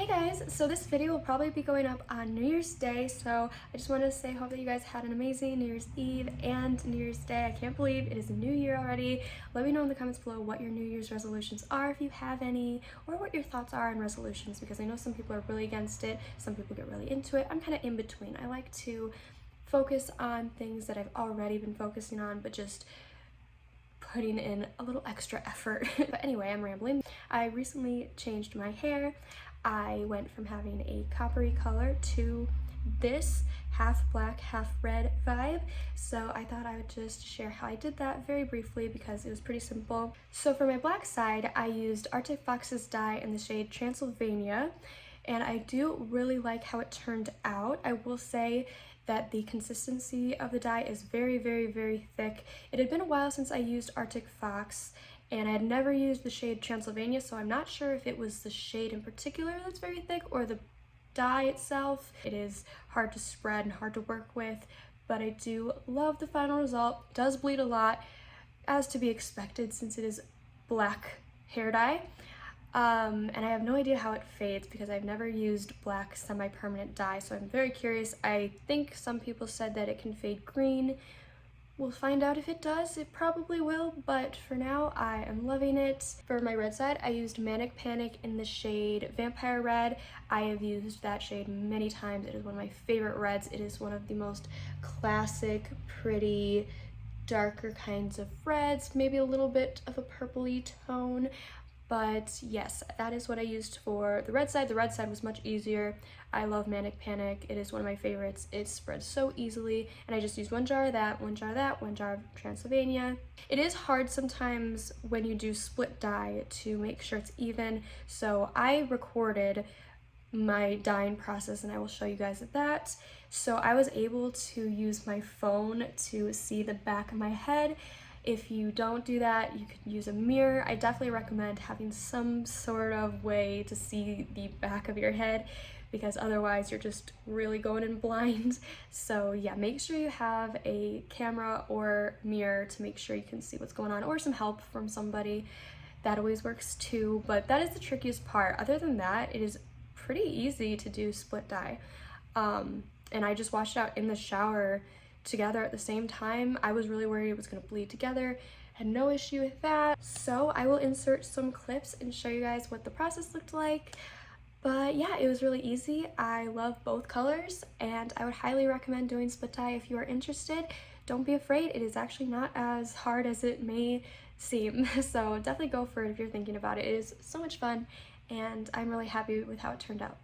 Hey guys, so this video will probably be going up on New Year's Day, so I just wanted to say hope that you guys had an amazing New Year's Eve and New Year's Day. I can't believe it is a new year already. Let me know in the comments below what your New Year's resolutions are, if you have any, or what your thoughts are on resolutions, because I know some people are really against it, some people get really into it. I'm kind of in between. I like to focus on things that I've already been focusing on, but just putting in a little extra effort. But anyway, I'm rambling. I recently changed my hair. I went from having a coppery color to this half black, half red vibe. So I thought I would just share how I did that very briefly because it was pretty simple. So for my black side, I used Arctic Fox's dye in the shade Transylvania, and I do really like how it turned out. I will say that the consistency of the dye is very, very, very thick. It had been a while since I used Arctic Fox, and I had never used the shade Transylvania, so I'm not sure if it was the shade in particular that's very thick or the dye itself. It is hard to spread and hard to work with, but I do love the final result. It does bleed a lot, as to be expected since it is black hair dye. And I have no idea how it fades because I've never used black semi-permanent dye, so I'm very curious. I think some people said that it can fade green. We'll find out if it does. It probably will, but for now I am loving it. For my red side, I used Manic in the shade Vampire Red. I have used that shade many times. It is one of my favorite reds. It is one of the most classic, pretty, darker kinds of reds, maybe a little bit of a purpley tone. But yes, that is what I used for the red side. The red side was much easier. I love Manic. It is one of my favorites. It spreads so easily, and I just used one jar of that, one jar of that, one jar of Transylvania. It is hard sometimes when you do split dye to make sure it's even, so I recorded my dyeing process and I will show you guys that. So I was able to use my phone to see the back of my head. If you don't do that, you could use a mirror. I definitely recommend having some sort of way to see the back of your head because otherwise you're just really going in blind. So yeah, make sure you have a camera or mirror to make sure you can see what's going on, or some help from somebody. That always works too, but that is the trickiest part. Other than that, it is pretty easy to do split dye. And I just washed it out in the shower together at the same time. I was really worried it was going to bleed together. Had no issue with that. So I will insert some clips and show you guys what the process looked like. But yeah, it was really easy. I love both colors and I would highly recommend doing split dye if you are interested. Don't be afraid, it is actually not as hard as it may seem. So definitely go for it if you're thinking about it. It is so much fun and I'm really happy with how it turned out.